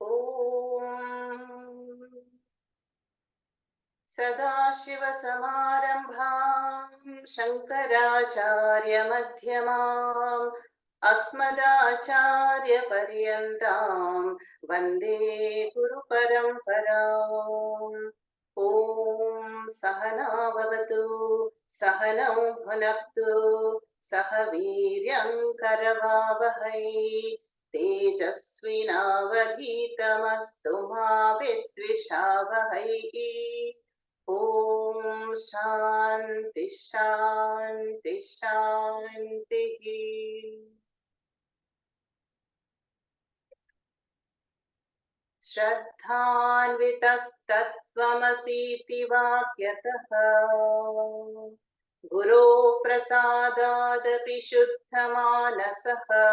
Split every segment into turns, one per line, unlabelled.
Om Sadashivasamārambhāṃ Shankarācārya-madhyamāṃ Asmadācārya-paryantām Vande Guru-paraṁparāम्. Om Sahana Bhavatu Sahanau Bhunaktu Saha Vīryam Karavāvahai Tejasvinavadhitamastu ma vidvishavahai. Om Shanti Shanti Shanti. Shraddhanvitastattvamasiti vakyataha Guru prasadadapi shuddhamanasaha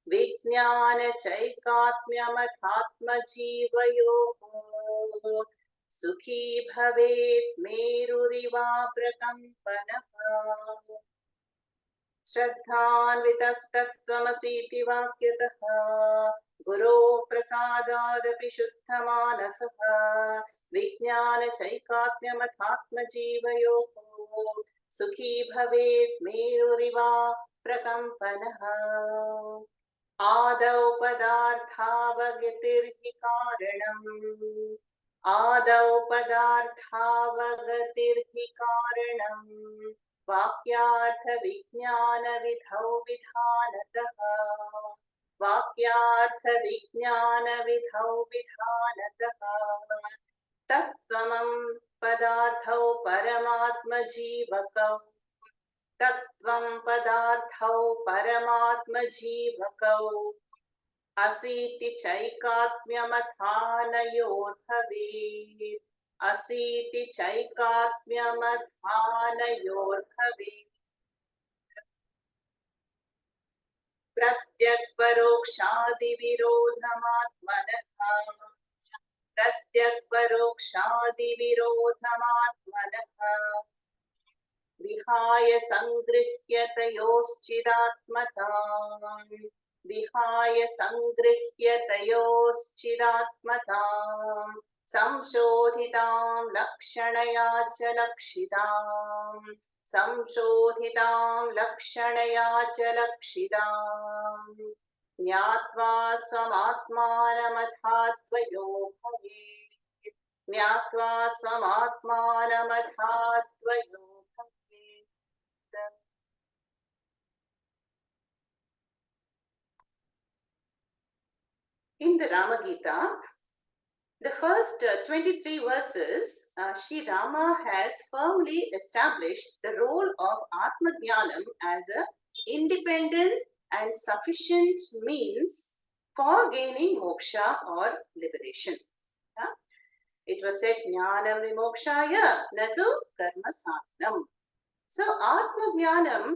Vijnana chaikatmyamathatmajivayoho Sukhi bhavet meruriva prakampanaha. Shraddhanvitastattvamasiti vakyataha Guru prasadadapi shuddhamanasaha Vijnana chaikatmyamathatmajivayoho Sukhi bhavet meruriva prakampanaha. Ādau padārthāvagatirhi kāranam Ādau padārthāvagatirhi kāranam Vākyārtha viඥāna vidhau vidhānataha Vākyārtha viඥāna vidhau vidhānataha Tattvamam padārthau paramatma jīvakau Tattvam padarthau paramatma jīvakau asīti chaikātmyamadhānayorthavet asīti chaikātmyamadhānayorthavet pratyak parokshādi virodhamatmanaha pratyak parokshādi virodhamatmanaha Vihaya sangrihyatajoschidatmatam Vihaya sangrihyatajoschidatmatam Samshodhitam lakshanaya cha lakshitam Samshodhitam lakshanaya cha lakshitam Jnātvā svamatmānamathatvayo bhavet Jnātvā svamatmānamathatvayo. In the Rama Gita, the first 23 verses, Sri Rama has firmly established the role of Atma Jnanam as an independent and sufficient means for gaining moksha or liberation. It was said, Jnanam vimokshaya natu karma sadhanam. So, Atma Jnanam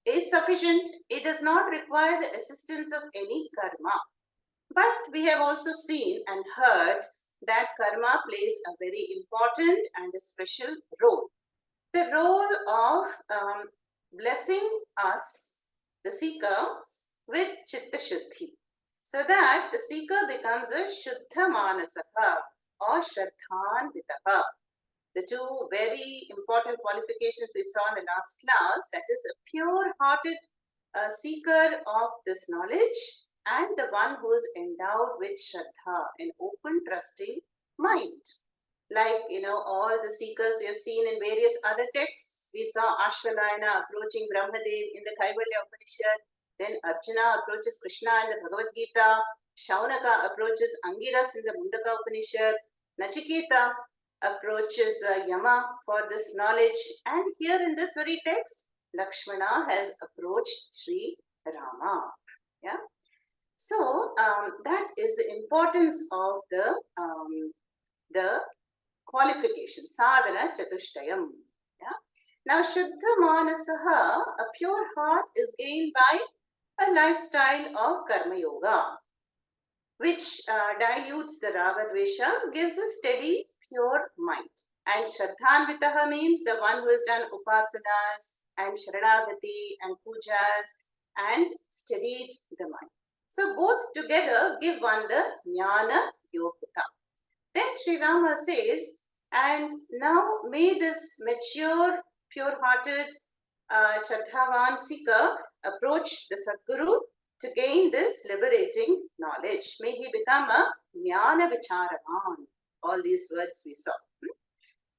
is sufficient. It does not require the assistance of any karma. But we have also seen and heard that karma plays a very important and a special role. The role of blessing us, the seeker, with chitta shuddhi, so that the seeker becomes a shuddha manasaka or shraddhanvitaha. The two very important qualifications we saw in the last class, that is a pure-hearted seeker of this knowledge and the one who is endowed with shraddha, an open, trusting mind. Like, all the seekers we have seen in various other texts. We saw Ashwalayana approaching Brahmadev in the Kaivalya Upanishad. Then Arjuna approaches Krishna in the Bhagavad Gita. Shaunaka approaches Angiras in the Mundaka Upanishad. Nachiketa approaches Yama for this knowledge. And here in this very text, Lakshmana has approached Sri Rama. Yeah. So that is the importance of the qualification, sadhana chatushtayam. Yeah? Now, Shuddha Manasaha, a pure heart, is gained by a lifestyle of Karma Yoga, which dilutes the Raga Dveshas, gives a steady, pure mind. And Shraddhanvitaha means the one who has done upasanas and Sharanagati and pujas and steadied the mind. So both together give one the Jnana Yogita. Then Sri Rama says, and now may this mature, pure-hearted, Shraddhavan seeker approach the Sadguru to gain this liberating knowledge. May he become a Jnana Vicharavan. All these words we saw.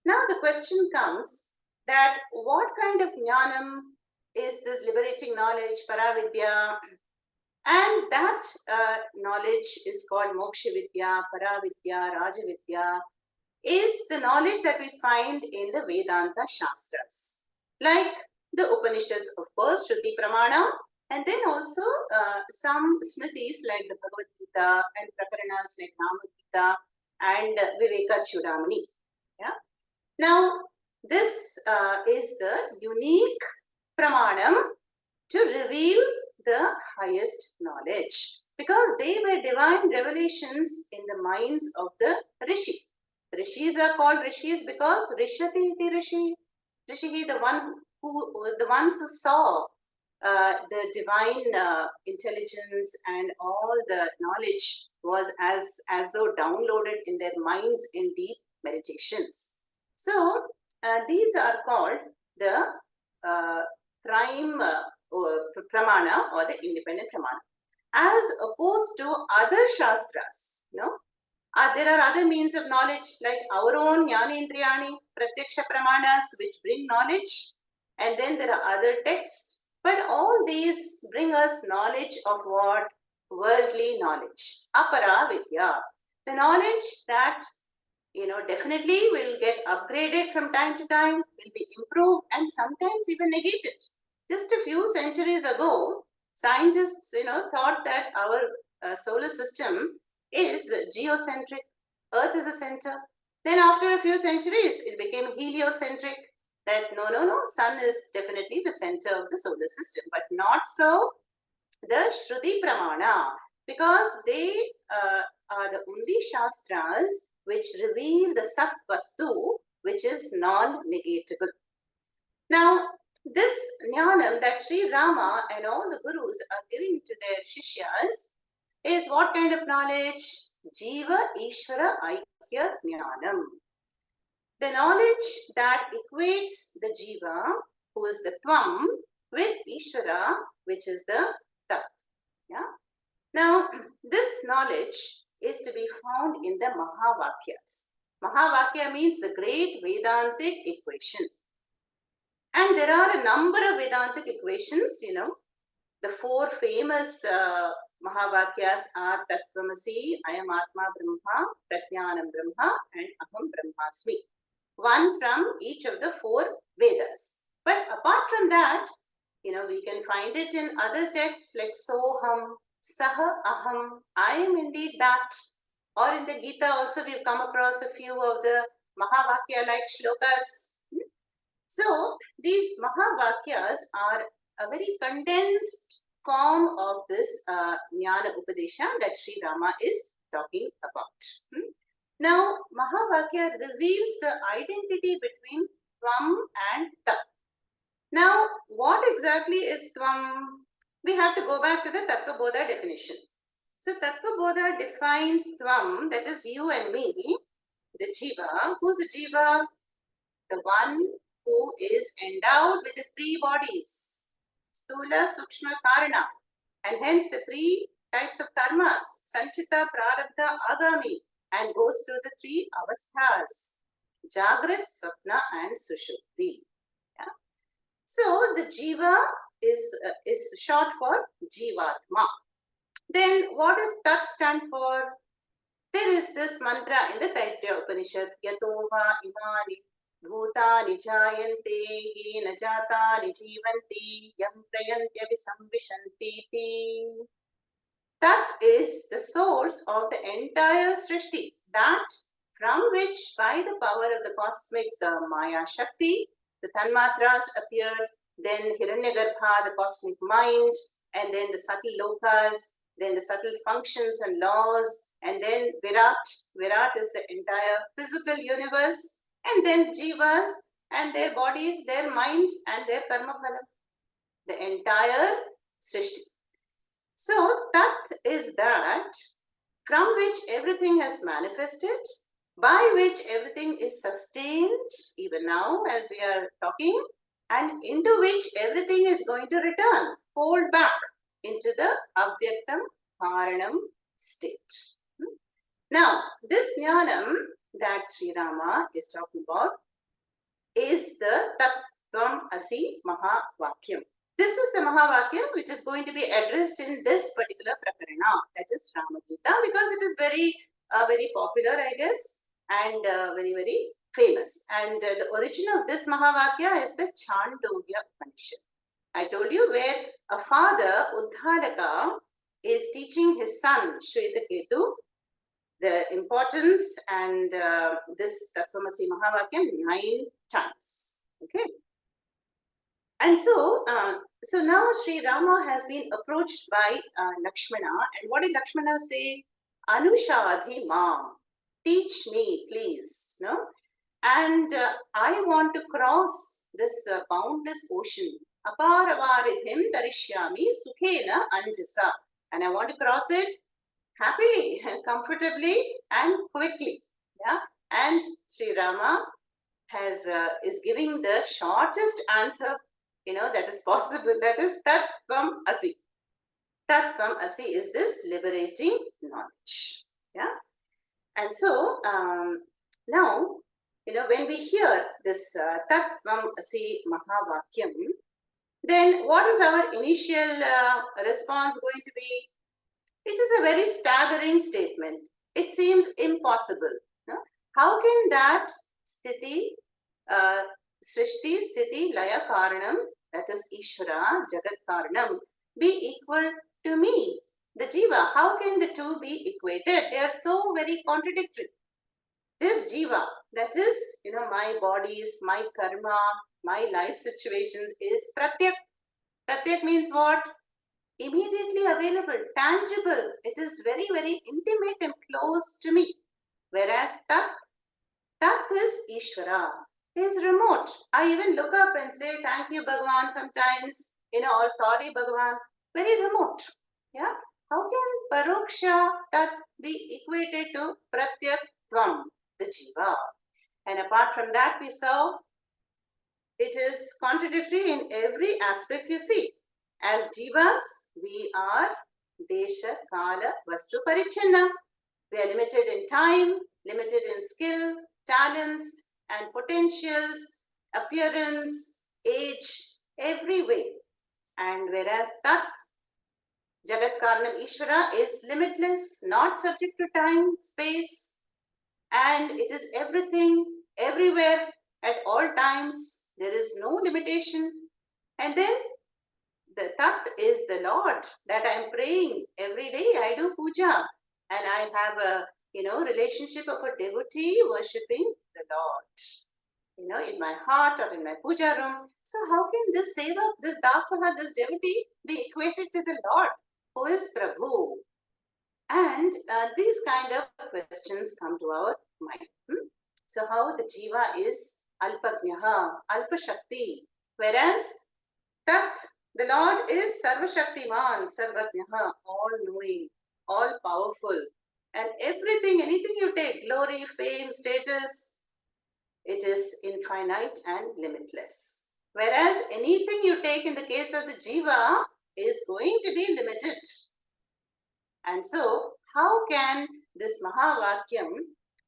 Now the question comes that what kind of Jnanam is this liberating knowledge, Paravidya? And that knowledge is called Moksha Vidya, Paravidya, Rajavidya, is the knowledge that we find in the Vedanta Shastras. Like the Upanishads, of course, Shruti Pramana, and then also some Smritis like the Bhagavad Gita and Prakaranas like Rama Gita and Viveka Chudamani. Yeah? Now, this is the unique Pramanam to reveal the highest knowledge, because they were divine revelations in the minds of the Rishi. Rishis are called Rishis because Rishati iti Rishi. Rishi, the ones who saw the divine intelligence and all the knowledge was as though downloaded in their minds in deep meditations. So these are called the prime pramana or the independent pramana, as opposed to other shastras. There are other means of knowledge like our own jnanendriyani, pratyaksha pramanas, which bring knowledge, and then there are other texts. But all these bring us knowledge of what? Worldly knowledge, apara vidya, the knowledge that definitely will get upgraded from time to time, will be improved, and sometimes even negated. Just a few centuries ago, scientists thought that our solar system is geocentric. Earth is a center. Then after a few centuries, it became heliocentric. That no, sun is definitely the center of the solar system, but not so the Shruti Pramana, because they are the only shastras which reveal the Sat Vastu, which is non-negatable. Now, this jnanam that Sri Rama and all the gurus are giving to their shishyas is what kind of knowledge? Jiva Ishvara Aikya Jnanam. The knowledge that equates the Jiva, who is the Tvam, with Ishvara, which is the Tat. Yeah? Now, this knowledge is to be found in the Mahavakyas. Mahavakya means the great Vedantic equation. And there are a number of Vedantic equations, The four famous Mahavakyas are Tattvamasi, Ayam Atma Brahma, Prajnanam Brahma, and Aham Brahmasmi. One from each of the four Vedas. But apart from that, we can find it in other texts like Soham, Saha Aham, I am indeed that. Or in the Gita also we've come across a few of the Mahavakya-like shlokas. So these Mahavakyas are a very condensed form of this Jnana Upadesha that Sri Rama is talking about. Now, Mahavakya reveals the identity between Tvam and Tat. Now, what exactly is Tvam? We have to go back to the Tattva Bodha definition. So, Tattva Bodha defines Tvam, that is you and me, the Jiva. Who's the Jiva? The one who is endowed with the three bodies, Stula, Sukshma, Karana, and hence the three types of karmas, Sanchita, Prarabdha, Agami, and goes through the three avasthas, Jagrat, Swapna, and Sushupti. Yeah? So the Jiva is short for Jivatma. Then what does Tat stand for? There is this mantra in the Taittiriya Upanishad, Yatova imani bhutani jayante yena jatani jivanti yam prayantya visamvishanti. Tat is the source of the entire Srishti, that from which, by the power of the cosmic Maya Shakti, the Tanmatras appeared, then Hiranyagarbha, the cosmic mind, and then the subtle lokas, then the subtle functions and laws, and then Virat. Virat is the entire physical universe, and then Jivas and their bodies, their minds, and their karma phalam. The entire Srishti. So Tat is that from which everything has manifested, by which everything is sustained, even now as we are talking, and into which everything is going to return, fold back into the Avyaktam Karanam state. Now, this Jnanam that Sri Rama is talking about is the Tattvam Asi Mahavakyam. This is the Mahavakyam which is going to be addressed in this particular Prakarana, that is Rama Gita, because it is very popular, I guess, and very famous. And the origin of this Mahavakya is the Chandogya Upanishad. I told you where a father, Uddharaka, is teaching his son, Shwetaketu, the importance and this Tattvamasi Mahavakyam 9 times. Okay. And so now Sri Rama has been approached by Lakshmana, and what did Lakshmana say? Anushadhi Mam, teach me, please. No? And I want to cross this boundless ocean. Aparavaridhim tarishyami sukhena anjasa. And I want to cross it happily and comfortably and quickly. Yeah. And Sri Rama is giving the shortest answer, that is possible. That is Tattvam Asi. Tattvam Asi is this liberating knowledge. Yeah. And so now, when we hear this Tattvam Asi Mahavakyam, then what is our initial response going to be? It is a very staggering statement. It seems impossible. No? How can that sthiti, srishti, sthiti, laya karanam, that is Ishvara, Jagat karanam, be equal to me, the jiva? How can the two be equated? They are so very contradictory. This jiva, that is, my bodies, my karma, my life situations, is pratyak. Pratyak means what? Immediately available, tangible. It is very intimate and close to me. Whereas Tat is Ishvara. He is remote. I even look up and say, thank you, Bhagavan, sometimes, or sorry, Bhagavan. Very remote. Yeah. How can Paroksha Tat be equated to Pratyak Tvam, the Jiva? And apart from that, we saw it is contradictory in every aspect you see. As Jivas, we are Desha, Kala, Vastu Parichinna. We are limited in time, limited in skill, talents, and potentials, appearance, age, every way. And whereas Tat, Jagat Karanam Ishvara, is limitless, not subject to time, space, and it is everything, everywhere, at all times. There is no limitation. And then the Tat is the Lord that I am praying every day. I do puja and I have a relationship of a devotee worshipping the Lord, in my heart or in my puja room. So how can this seva, this dasaha, this devotee be equated to the Lord who is Prabhu? And these kind of questions come to our mind. So how the jiva is alpagnaha, alpashakti, whereas Tat, the Lord is Sarvashaktiman, Sarvajnaha, all-knowing, all-powerful. And everything, anything you take, glory, fame, status, it is infinite and limitless. Whereas anything you take in the case of the Jiva is going to be limited. And so, how can this Mahavakyam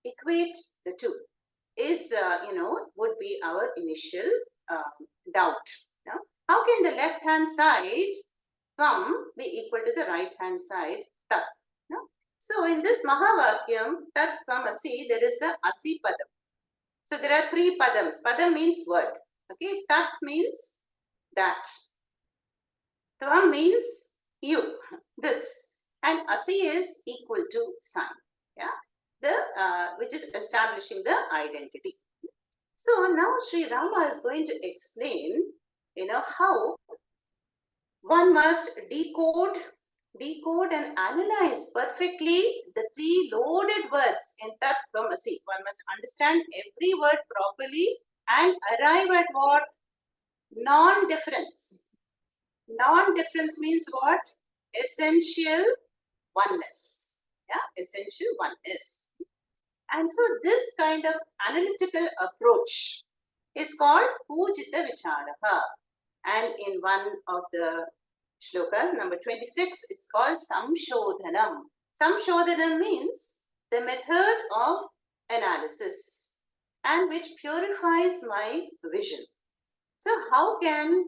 equate the two? Is, would be our initial doubt. Yeah? How can the left hand side Tvam be equal to the right hand side Tat? No? So in this Mahavakyam, Tat Tvam Asi, there is the Asi Padam. So there are 3 Padams. Padam means word. Okay, Tat means that. Tvam means you, this. And Asi is equal to sign. Yeah, which is establishing the identity. So now Sri Rama is going to explain, how one must decode and analyze perfectly the 3 loaded words in Tat Tvam Asi. One must understand every word properly and arrive at what? Non-difference. Non-difference means what? essential oneness. Yeah, essential oneness. And so this kind of analytical approach is called Pujita Vicharaha. And in one of the shlokas, number 26, it's called Samshodhanam. Samshodhanam means the method of analysis and which purifies my vision. So how can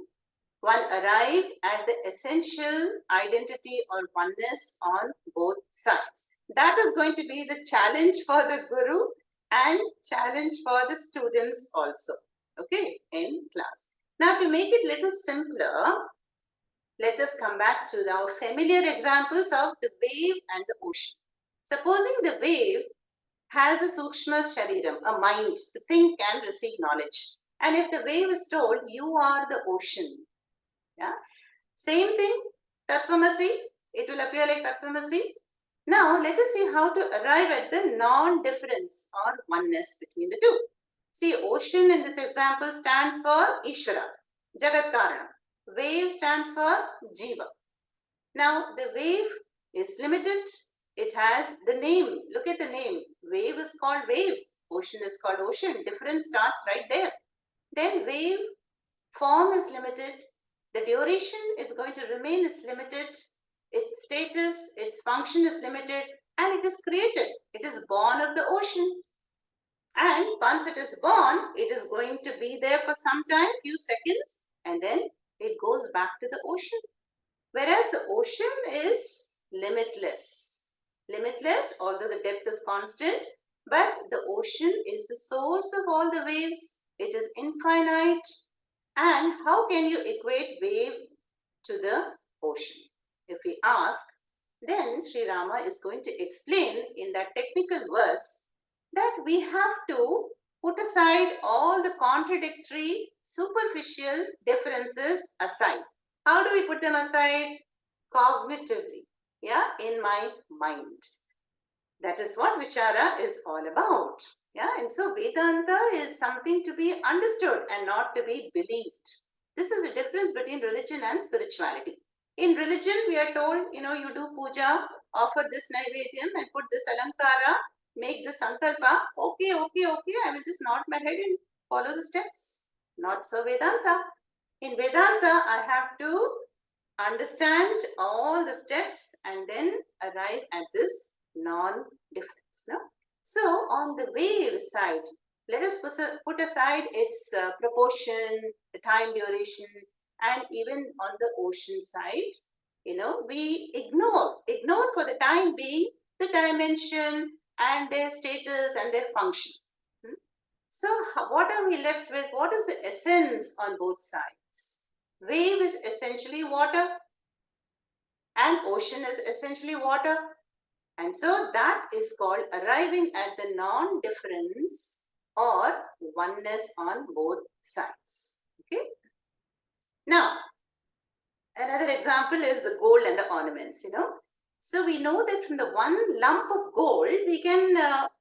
one arrive at the essential identity or oneness on both sides? That is going to be the challenge for the guru and challenge for the students also, okay, in class. Now, to make it a little simpler, let us come back to our familiar examples of the wave and the ocean. Supposing the wave has a sukshma shariram, a mind, the thing can receive knowledge. And if the wave is told, you are the ocean, yeah, same thing, Tattvamasi, it will appear like Tattvamasi. Now, let us see how to arrive at the non-difference or oneness between the two. See, ocean in this example stands for Ishvara, Jagat Karana. Wave stands for Jiva. Now, the wave is limited. It has the name. Look at the name. Wave is called wave. Ocean is called ocean. Difference starts right there. Then wave form is limited. The duration is going to remain is limited. Its status, its function is limited, and it is created. It is born of the ocean. And once it is born, it is going to be there for some time, few seconds, and then it goes back to the ocean. Whereas the ocean is limitless. Limitless, although the depth is constant, but the ocean is the source of all the waves. It is infinite. And how can you equate wave to the ocean? If we ask, then Sri Rama is going to explain in that technical verse that we have to put aside all the contradictory, superficial differences aside. How do we put them aside? Cognitively, yeah, in my mind. That is what Vichara is all about. Yeah, and so Vedanta is something to be understood and not to be believed. This is a difference between religion and spirituality. In religion, we are told, you do puja, offer this naivedyam and put this alankara, make the sankalpa. Okay, I will just nod my head and follow the steps. Not so Vedanta. In Vedanta, I have to understand all the steps and then arrive at this non-difference. No? So on the wave side, let us put aside its proportion, the time duration, and even on the ocean side, we ignore for the time being the dimension and their status and their function. So what are we left with? What is the essence on both sides? Wave is essentially water and ocean is essentially water. And so that is called arriving at the non-difference or oneness on both sides. Okay. Now, another example is the gold and the ornaments, So we know that from the one lump of gold, we can, not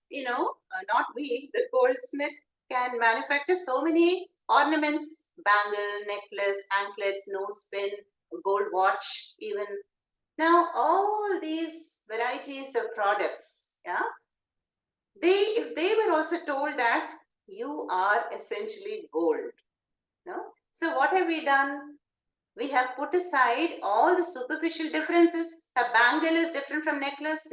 we, the goldsmith can manufacture so many ornaments, bangle, necklace, anklets, nose pin, gold watch, even. Now, all these varieties of products, yeah, if they were also told that you are essentially gold, no? So what have we done? We have put aside all the superficial differences. A bangle is different from necklace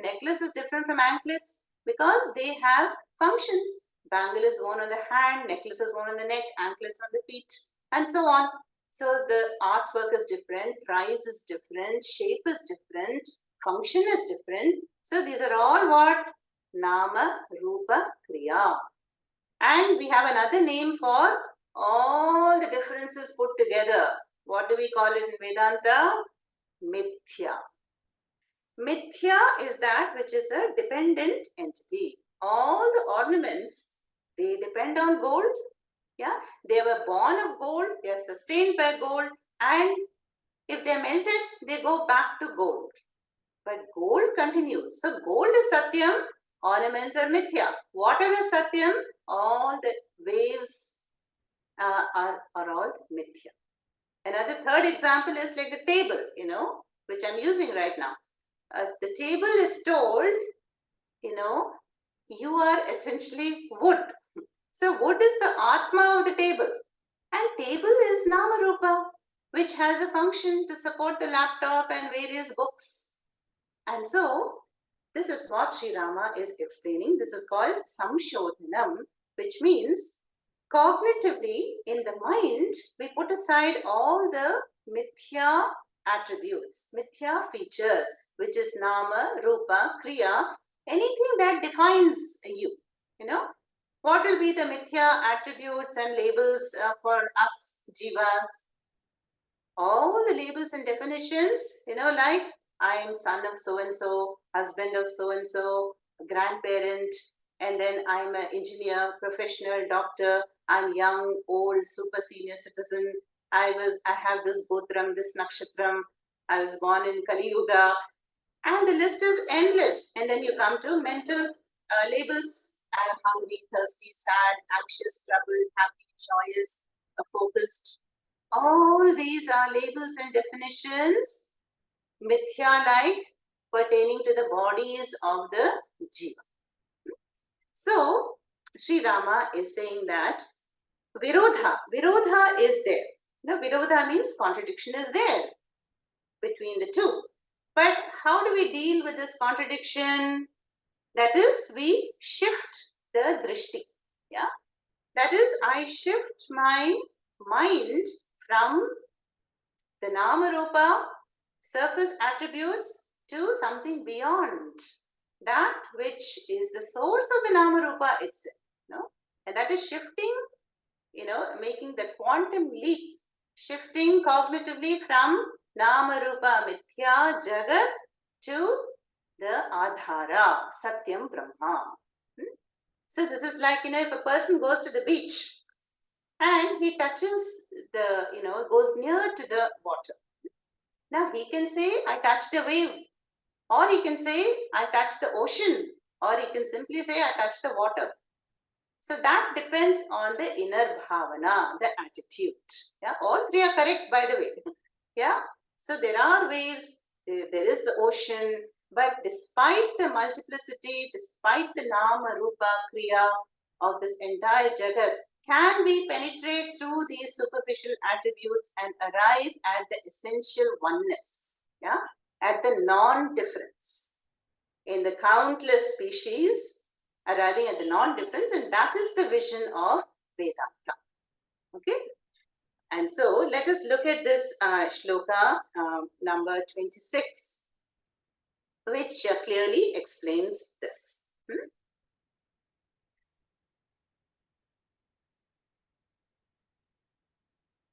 is different from anklets because they have functions. Bangle is worn on the hand, necklace is worn on the neck, anklets on the feet, and so on. So the artwork is different, price is different, shape is different, function is different. So these are all what? Nama, Rupa, Kriya. And we have another name for all the differences put together. What do we call it in Vedanta? Mithya. Mithya is that which is a dependent entity. All the ornaments, they depend on gold. Yeah, they were born of gold, they are sustained by gold, and if they are melted, they go back to gold. But gold continues. So gold is Satyam, ornaments are Mithya. Water is Satyam, all the waves are all Mithya. Another third example is like the table, which I'm using right now. The table is told, you are essentially wood. So wood is the Atma of the table. And table is Nama Rupa, which has a function to support the laptop and various books. And so, this is what Sri Rama is explaining. This is called Samshodhanam, which means cognitively in the mind, we put aside all the mithya attributes, mithya features, which is Nama, Rupa, Kriya, anything that defines you. What will be the mithya attributes and labels for us, jivas? All the labels and definitions, like I am son of so and so, husband of so and so, grandparent, and then I'm an engineer, professional, doctor, I'm young, old, super senior citizen. I have this gotram, this nakshatram. I was born in Kali Yuga, and the list is endless. And then you come to mental labels. I'm hungry, thirsty, sad, anxious, troubled, happy, joyous, focused. All these are labels and definitions, mithya-like, pertaining to the bodies of the jiva. So, Sri Rama is saying that virodha is there. Virodha means contradiction is there between the two. But how do we deal with this contradiction? That is, we shift the drishti. Yeah, that is, I shift my mind from the Nama Rupa surface attributes to something beyond that which is the source of the Nama Rupa itself. And that is shifting, making the quantum leap, shifting cognitively from Nama Rupa Mithya Jagat to the Adhara, Satyam Brahma. So this is like, if a person goes to the beach and he touches goes near to the water. Now he can say, I touched a wave. Or he can say, I touched the ocean. Or he can simply say, I touched the water. So that depends on the inner bhavana, the attitude. Yeah, all three are correct, by the way. Yeah, so there are waves, there is the ocean, but despite the multiplicity, despite the nama, rupa, kriya of this entire jagat, can we penetrate through these superficial attributes and arrive at the essential oneness, yeah, at the non-difference in the countless species, arriving at the non-difference, and that is the vision of Vedanta. Okay, and so let us look at this shloka number 26, which clearly explains this.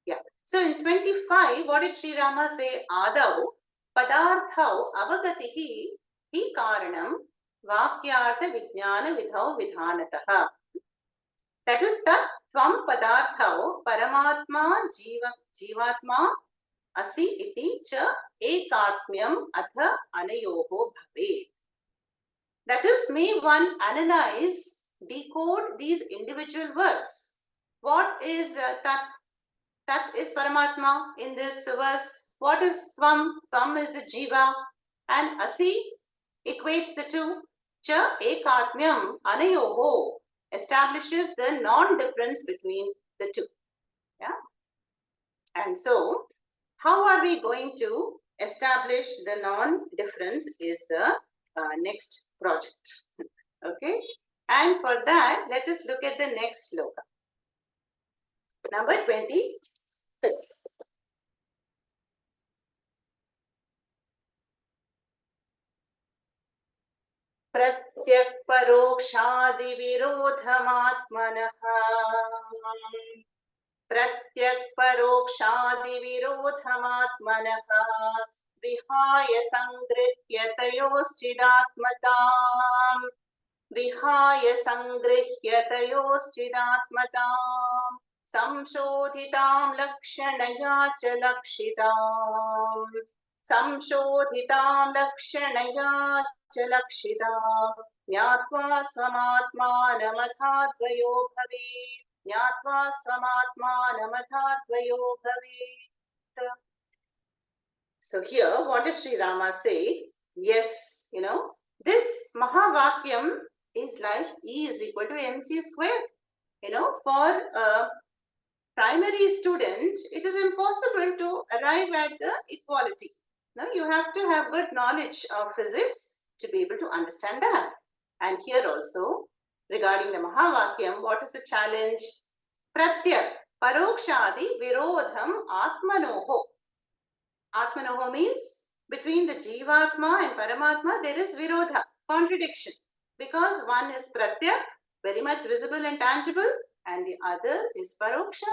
Yeah. So in 25, what did Sri Rama say? Adau padarthau avagatihi hi karanam vakyartha vijnana vidhau vidhanatah. That is tat tvam padarthau paramatma jivatma asi iti cha ekatmyam atha anayoho bhavet. That is, may one analyze, decode these individual words. What is tat? Tat is Paramatma in this verse. What is Tvam? Tvam is the Jiva. And Asi equates the two. Cha ekatmyam anayoho establishes the non-difference between the two. Yeah. And so, how are we going to establish the non-difference is the next project. Okay. And for that, let us look at the next sloka. Number 26. प्रत्यक् परोक्षादिविरोधमात्मनः प्रत्यक् परोक्षादिविरोधमात्मनः विहाय संगृह्य तयोश्चिदात्मताम् संशोधितां लक्षणया च लक्षिताम् संशोधितां लक्षणया च लक्षिता ज्ञात्वा स्वमात्मानमथाद्वयो भवेत् ज्ञात्वा स्वमात्मानमथाद्वयो भवेत्. So here, what does Sri Rama say? Yes, this Mahavakyam is like E is equal to MC square. For a primary student, it is impossible to arrive at the equality. Now, you have to have good knowledge of physics to be able to understand that. And here also, regarding the Mahavakyam, what is the challenge? Pratyak, parokshadi, virodham, atmanoho. Atmanoho means between the Jivatma and Paramatma, there is virodha, contradiction. Because one is pratyak, very much visible and tangible, and the other is paroksha,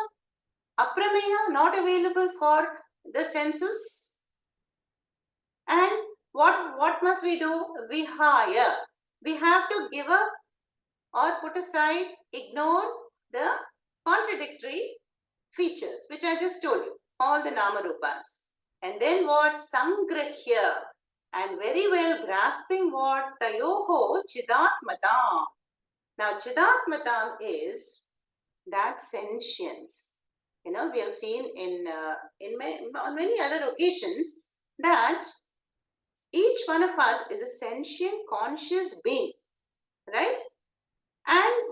aprameya, not available for the senses. And what must we do? Vihaya. We have to give up or put aside, ignore the contradictory features, which I just told you, all the Namarupas. And then what? Sangrahya. And very well grasping what? Tayoho Chidatmatam. Now, Chidatmatam is that sentience. We have seen on many other occasions that each one of us is a sentient, conscious being, right?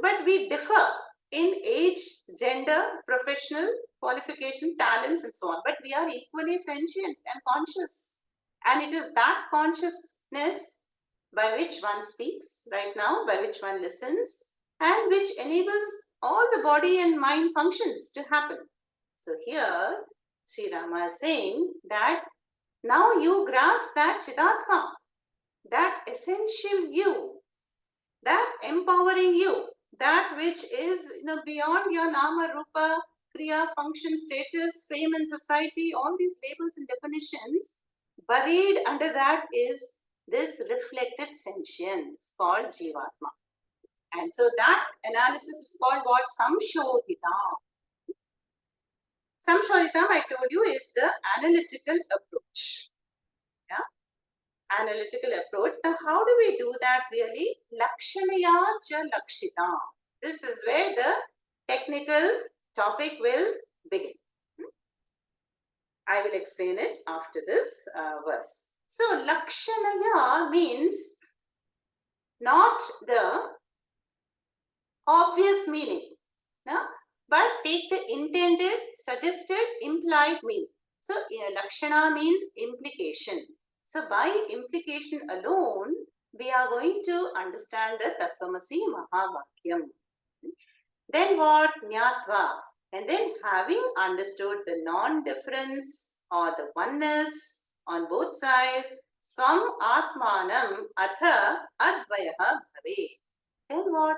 But we differ in age, gender, professional qualification, talents, and so on. But we are equally sentient and conscious. And it is that consciousness by which one speaks right now, by which one listens, and which enables all the body and mind functions to happen. So here, Sri Rama is saying that now you grasp that Chidatma, that essential you, that empowering you, that which is beyond your Nama, Rupa, Kriya, function, status, fame in society, all these labels and definitions, buried under that is this reflected sentience called Jivatma. And so that analysis is called what? Samshodhitam. Samshodhitam, I told you, is the analytical approach. Yeah? Analytical approach. Now, how do we do that really? Lakshanaya cha lakshitam. This is where the technical topic will begin. I will explain it after this verse. So, lakshanaya means not the obvious meaning, no? But take the intended, suggested, implied meaning. So, lakshana means implication. So, by implication alone, we are going to understand the Tattvamasi Mahavakyam. Then what? Jnatva. And then having understood the non-difference or the oneness on both sides, Swam Atmanam Atha Advayaha Bhave. Then what?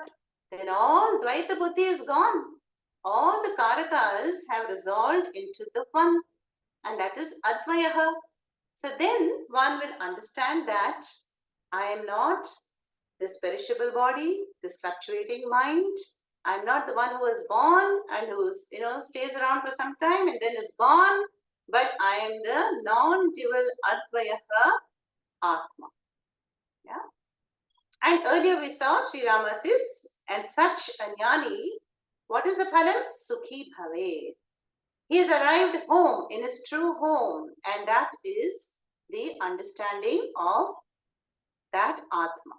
Then all Dvaita Buddhi is gone. All the Karakas have resolved into the one, and that is Advayaha. So then one will understand that I am not this perishable body, this fluctuating mind. I'm not the one who is born and who stays around for some time and then is gone, but I am the non-dual Advayaha Atma. Yeah. And earlier we saw Sri Rama says, and such a jnani, what is the phalam? Sukhi bhave. He has arrived home, in his true home, and that is the understanding of that Atma.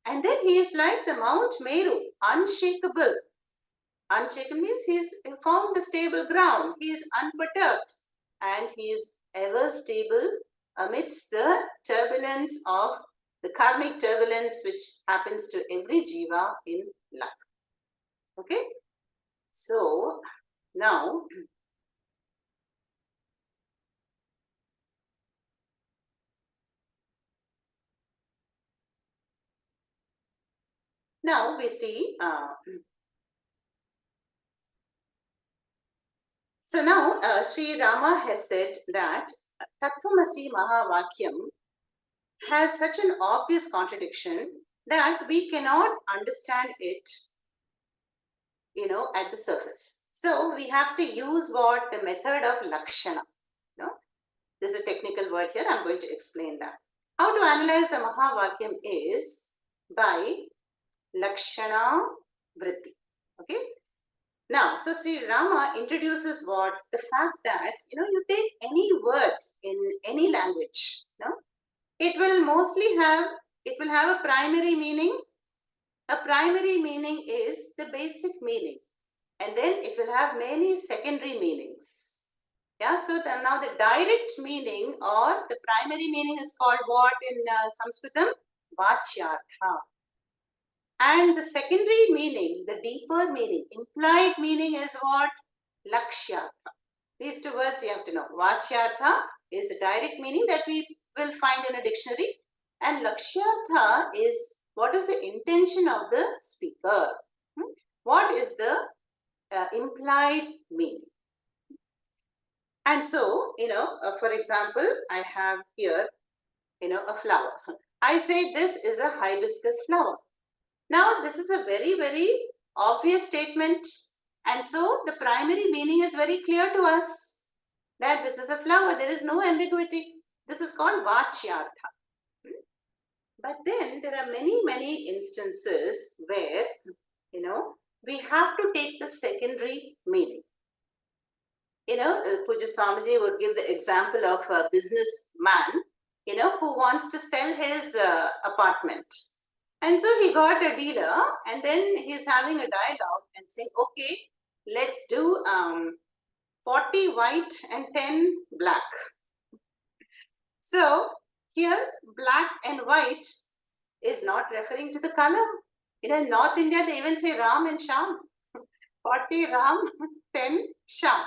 And then he is like the Mount Meru, unshakable. Unshaken means he's found a stable ground. He is unperturbed and he is ever stable amidst the turbulence of the karmic turbulence which happens to every jiva in life. Okay? So, now we see so now Sri Rama has said that Tattvamasi Mahavakyam has such an obvious contradiction that we cannot understand it at the surface. So we have to use what? The method of lakshana. There's a technical word here. I'm going to explain that. How to analyze the Mahavakyam is by lakshana vritti. Okay. Now, so Sri Rama introduces what? The fact that, you take any word in any language, it will mostly have, it will have a primary meaning. A primary meaning is the basic meaning, and then it will have many secondary meanings. Yeah, so now the direct meaning or the primary meaning is called what in Sanskritam? Vachyartha. And the secondary meaning, the deeper meaning, implied meaning is what? Lakshyartha. These two words you have to know. Vachyartha is the direct meaning that we will find in a dictionary, and Lakshyartha is what is the intention of the speaker. What is the implied meaning? And so, for example, I have here, a flower. I say this is a hibiscus flower. Now, this is a very, very obvious statement. And so, the primary meaning is very clear to us that this is a flower. There is no ambiguity. This is called Vachyartha. But then there are many, many instances where, we have to take the secondary meaning. Puja Swamiji would give the example of a businessman, who wants to sell his apartment. And so he got a dealer, and then he's having a dialogue and saying, okay, let's do 40 white and 10 black. So here, black and white is not referring to the color. In North India, they even say Ram and Sham. 40 Ram, 10 Sham.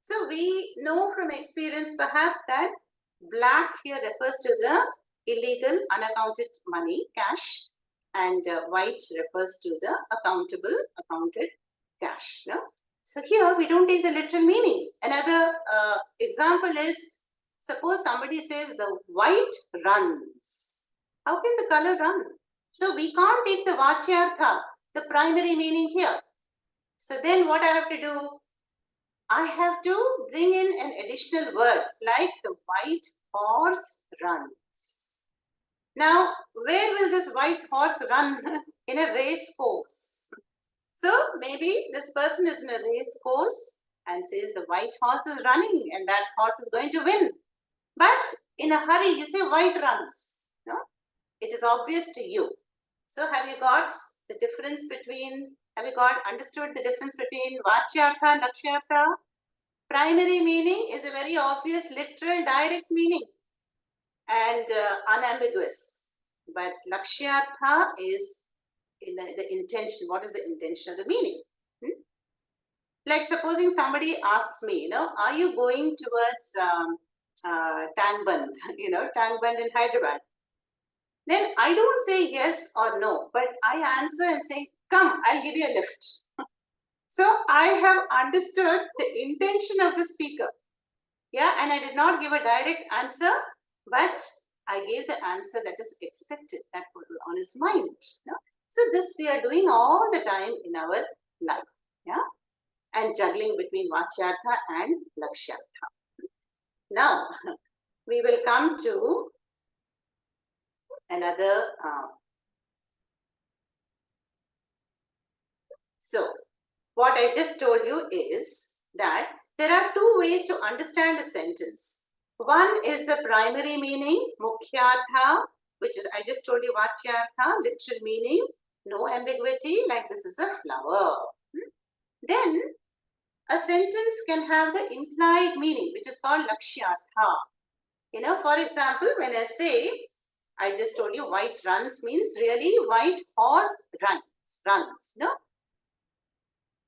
So we know from experience perhaps that black here refers to the illegal unaccounted money, cash, and white refers to the accounted cash. No? So here we don't take the literal meaning. Another example is, suppose somebody says the white runs. How can the color run? So we can't take the Vachyartha, the primary meaning here. So then what I have to do? I have to bring in an additional word like the white horse runs. Now, where will this white horse run? In a race course. So maybe this person is in a race course and says the white horse is running and that horse is going to win. But in a hurry, you say white runs. No? It is obvious to you. So have you got the difference between, have you got understood the difference between Vachyartha and Lakshyartha? Primary meaning is a very obvious, literal, direct meaning and unambiguous. But Lakshyartha is in the intention. What is the intention of the meaning? Like supposing somebody asks me, are you going towards Tangband, Tangband in Hyderabad? Then I don't say yes or no, but I answer and say, come, I'll give you a lift. So I have understood the intention of the speaker. Yeah, and I did not give a direct answer, but I gave the answer that is expected, that was on his mind. So this we are doing all the time in our life. Yeah, and juggling between Vachyartha and Lakshyartha. Now, we will come to another. So, what I just told you is that there are two ways to understand a sentence. One is the primary meaning, Mukhyartha, which is, I just told you, Vachyartha, literal meaning, no ambiguity, like this is a flower. Then, a sentence can have the implied meaning, which is called Lakshyartha. For example, when I say, I just told you white runs means really white horse runs,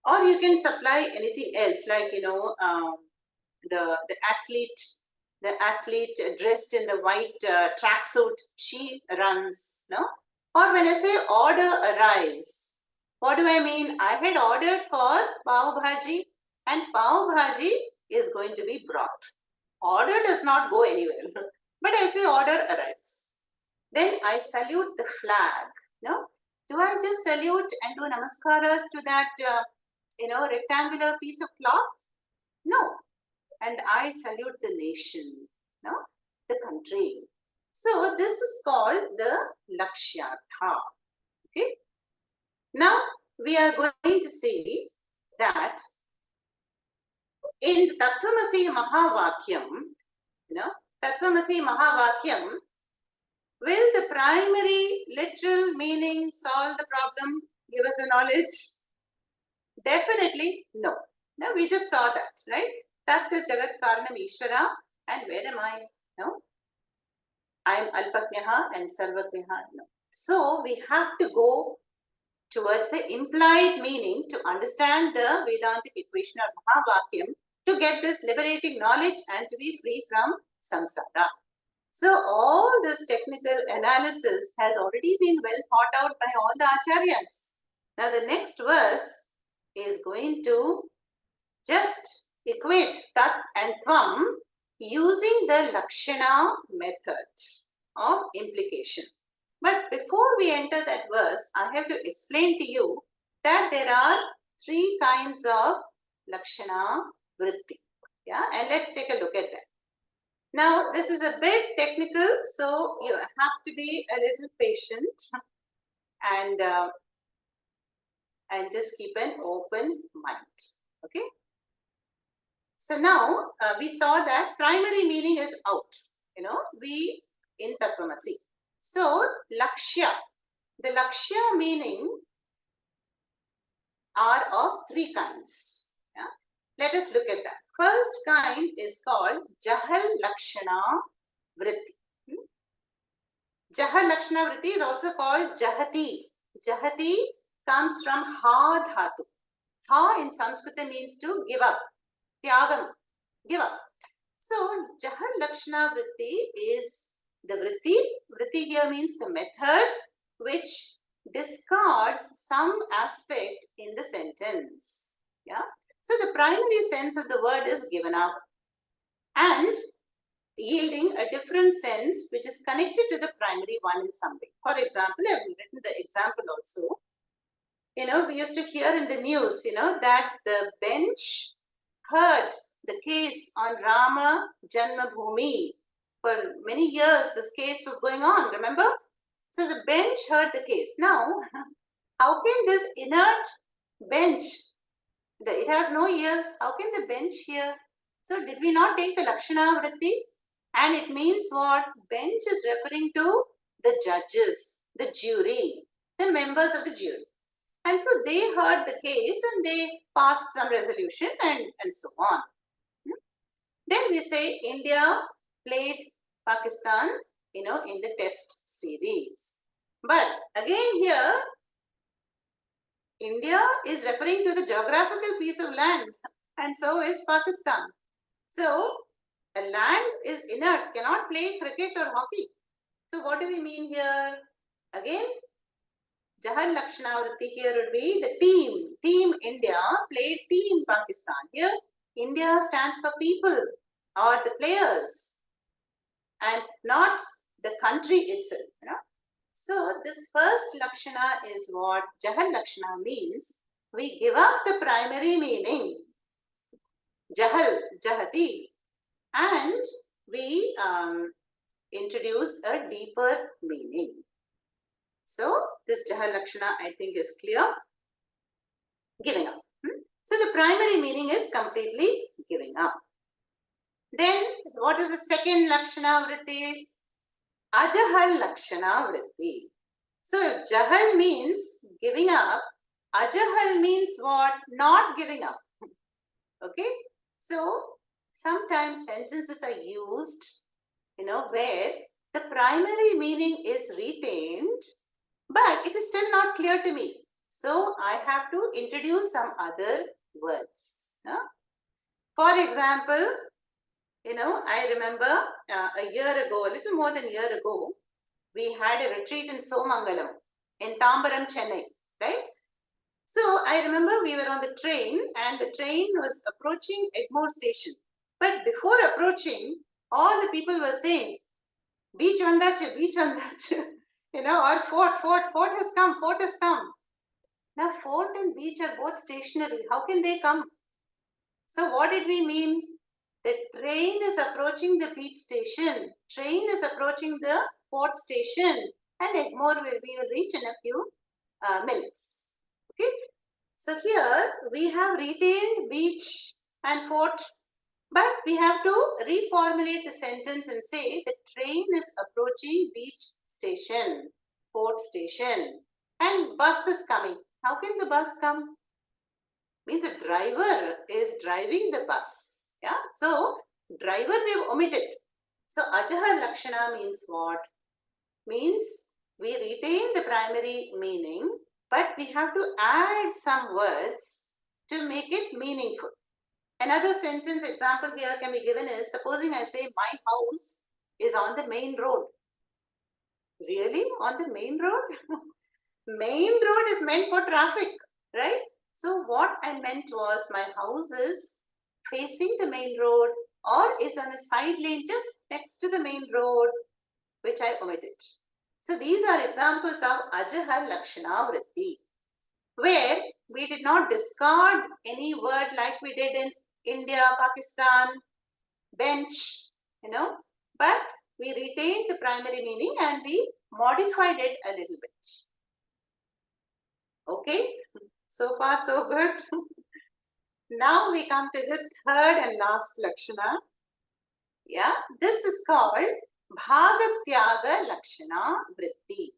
Or you can supply anything else, like, the athlete dressed in the white tracksuit, she runs, Or when I say order arrives, what do I mean? I had ordered for pav bhaji, and pav bhaji is going to be brought. Order does not go anywhere, but I say order arrives. Then I salute the flag. Do I just salute and do namaskaras to that rectangular piece of cloth? No. And I salute the nation, the country. So this is called the Lakshyartha. Okay. Now we are going to see that in Tattvamasi Mahavakyam, Tattvamasi Mahavakyam, will the primary literal meaning solve the problem, give us a knowledge? Definitely no. Now we just saw that, right? Tat is Jagat Karanam Ishvara, and where am I? No, I am Alpajnaha and Sarvajnaha. No. So we have to go towards the implied meaning to understand the Vedantic equation of Mahavakyam to get this liberating knowledge and to be free from samsara. So all this technical analysis has already been well thought out by all the acharyas. Now the next verse is going to just equate tat and tvam using the lakshana method of implication. But before we enter that verse, I have to explain to you that there are three kinds of lakshana vritti. Yeah, and let's take a look at that. Now, this is a bit technical, so you have to be a little patient and just keep an open mind. Okay. So now we saw that primary meaning is out. We in Tattvamasi. So lakshya, the lakshya meaning are of three kinds. Yeah? Let us look at that. First kind is called Jahal Lakshana Vritti. Jahal Lakshana Vritti is also called Jahati. Jahati comes from Ha Dhatu. Ha in Sanskrit means to give up. Tyagam, give up. So Jahal Lakshana Vritti is the vritti. Vritti here means the method which discards some aspect in the sentence. Yeah. So the primary sense of the word is given up and yielding a different sense which is connected to the primary one in some way. For example, I have written the example also. We used to hear in the news, that the bench heard the case on Rama Janmabhoomi. For many years, this case was going on, remember? So the bench heard the case. Now, how can this inert bench, it has no ears, how can the bench hear? So did we not take the Lakshana Vritti? And it means what? Bench is referring to the judges, the jury, the members of the jury. And so they heard the case and they passed some resolution and so on. Then we say India played Pakistan, in the test series. But again here, India is referring to the geographical piece of land and so is Pakistan. So a land is inert, cannot play cricket or hockey. So what do we mean here? Again, Jahal Lakshana Vritti here would be the team. Team India played team Pakistan. Here, India stands for people or the players and not the country itself. So this first Lakshana is what Jahal Lakshana means. We give up the primary meaning, Jahal, Jahati, and we introduce a deeper meaning. So this Jahal Lakshana I think is clear. Giving up. So the primary meaning is completely giving up. Then what is the second Lakshana Vritti? Ajahal Lakshana Vritti. So if Jahal means giving up, Ajahal means what? Not giving up. Okay. So sometimes sentences are used, where the primary meaning is retained, but it is still not clear to me. So I have to introduce some other words. For example, I remember a year ago, a little more than a year ago, we had a retreat in Somangalam in Tambaram, Chennai, right? So I remember we were on the train and the train was approaching Egmore station. But before approaching, all the people were saying, beach vandachu, or fort has come. Now fort and beach are both stationary. How can they come? So what did we mean? The train is approaching the beach station. Train is approaching the fort station. And Egmore we will reach in a few minutes. Okay. So here we have retained beach and fort, but we have to reformulate the sentence and say the train is approaching beach station, fort station, and bus is coming. How can the bus come? Means a driver is driving the bus. Yeah. So driver we have omitted. So Ajahar Lakshana means what? Means we retain the primary meaning, but we have to add some words to make it meaningful. Another sentence example here can be given is, supposing I say my house is on the main road. Really? On the main road? Main road is meant for traffic, right? So what I meant was my house is facing the main road or is on a side lane just next to the main road, which I omitted. So these are examples of Ajahar Lakshana Vritti, where we did not discard any word like we did in India, Pakistan, bench, but we retained the primary meaning and we modified it a little bit. Okay, so far so good. Now we come to the third and last Lakshana. Yeah, this is called Bhagatyaga Lakshana Vritti.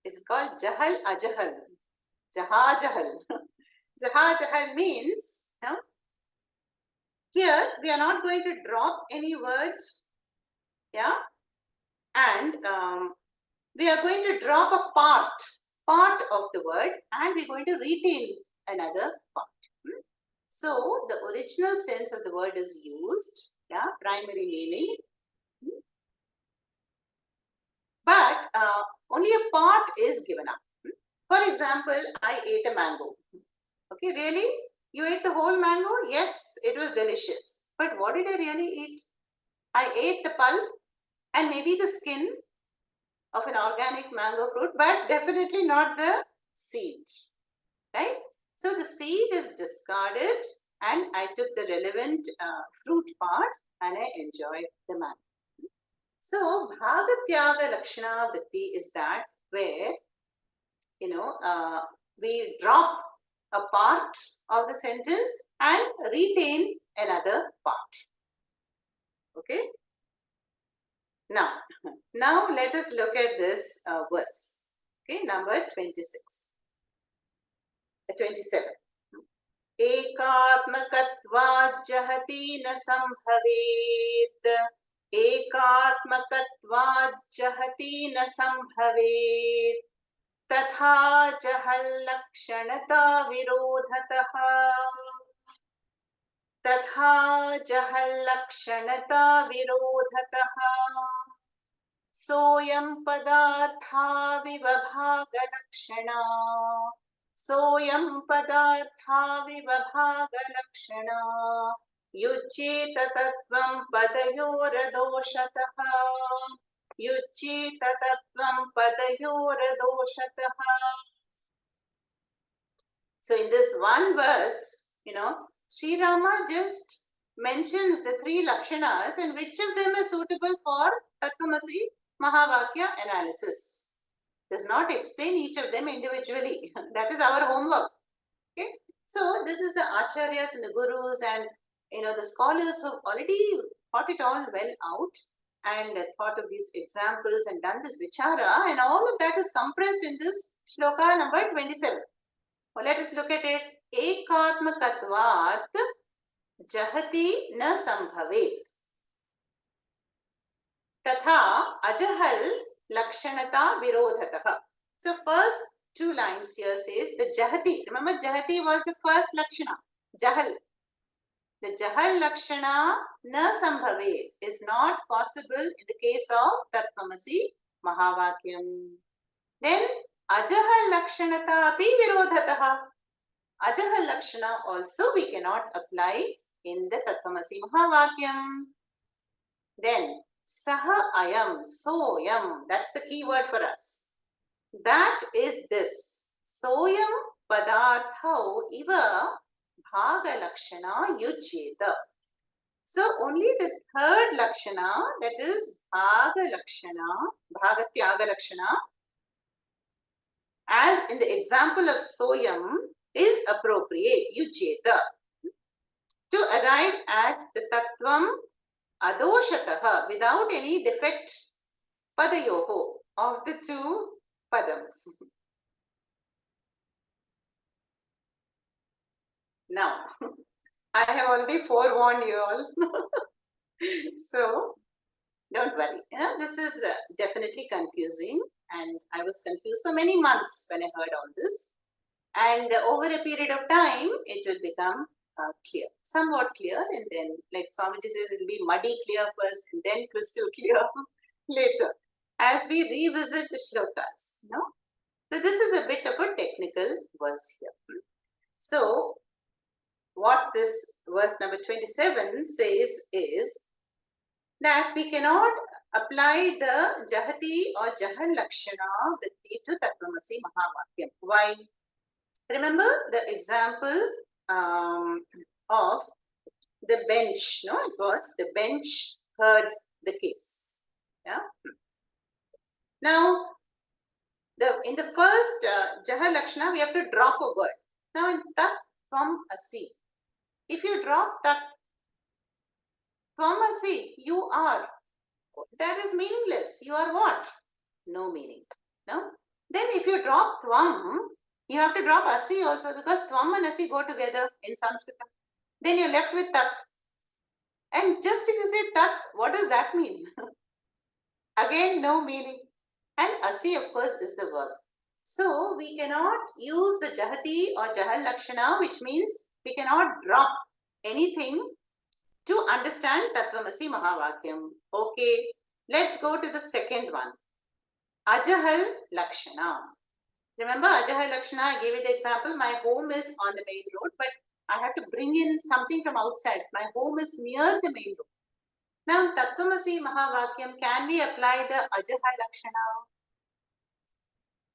It's called Jahal Ajahal. Jahajahal. Jahajahal means, here we are not going to drop any words, yeah, and we are going to drop a part of the word, and we're going to retain another part. So the original sense of the word is used, yeah, primary meaning, but only a part is given up. For example, I ate a mango. Okay, really? You ate the whole mango? Yes, it was delicious. But what did I really eat? I ate the pulp and maybe the skin of an organic mango fruit, but definitely not the seed, right? So the seed is discarded and I took the relevant fruit part and I enjoyed the mango. So Bhagatyaga Lakshana Vritti is that where, we drop a part of the sentence and retain another part. Okay. Now let us look at this verse. Okay, number 26, 27. एकात्मकत्वात् जहति न संभवेत् एकात्मकत्वात् जहति न संभवेत् तथा जहल्लक्षणता विरोधतः तथा जहल्लक्षणता विरोधतः सोऽयं पदार्थाविवभागलक्षणा सोऽयं पदार्थाविवभागलक्षणा युज्येत तत्त्वं पदयोरदोषतः युज्येत तत्त्वं पदयोरदोषतः. So in this one verse, Sri Rama just mentions the three lakshanas and which of them is suitable for Tattvamasi Mahavakya analysis. Does not explain each of them individually. That is our homework. Okay. So this is the acharyas and the gurus and the scholars who have already thought it all well out and thought of these examples and done this vichara, and all of that is compressed in this shloka number 27. Well, let us look at it. Ekatmakatvat jahati na sambhavet tatha ajahal lakshanata virodhatah. So first two lines here says the jahati. Remember, jahati was the first lakshana. Jahal. The jahal lakshana na sambhavet is not possible in the case of Tattvamasi Mahavakyam. Then ajahal lakshanata api virodhatah. Ajahal lakshana also we cannot apply in the Tattvamasi Mahavakyam. Then saha ayam, soyam, that's the key word for us. That is this. Soyam padarthau iva bhaga lakshana yujyeta. So only the third lakshana, that is bhaga lakshana, bhagatyaga lakshana, as in the example of soyam, is appropriate, yujeta, to arrive at the tattvam adoshataha, without any defect, padayoho, of the two padams. Now, I have already forewarned you all. So, don't worry. This is definitely confusing, and I was confused for many months when I heard all this. And over a period of time, it will become clear, somewhat clear, and then, like Swamiji says, it will be muddy clear first, and then crystal clear later, as we revisit the shlokas. No? So this is a bit of a technical verse here. So what this verse number 27 says is that we cannot apply the Jahati or Jahal Lakshana vritti to Tattvamasi Mahavakyam. Why? Remember the example of the bench, no? It was the bench heard the case. Yeah. Now, in the first Jahal Lakshana, we have to drop a word. Now, in Tat Tvam Asi, if you drop Tat Tvam Asi, you are. That is meaningless. You are what? No meaning. No? Then if you drop Tvam, you have to drop Asi also, because Tvam and Asi go together in Sanskrit. Then you're left with Tat. And just if you say Tat, what does that mean? Again, no meaning. And Asi, of course, is the verb. So we cannot use the Jahati or Jahal Lakshana, which means we cannot drop anything to understand Tattvamasi Mahavakyam. Okay, let's go to the second one. Ajahal Lakshana. Remember Ajahal Lakshana, I gave you the example. My home is on the main road, but I have to bring in something from outside. My home is near the main road. Now, Tattvamasi Mahavakyam, can we apply the Ajahal Lakshana?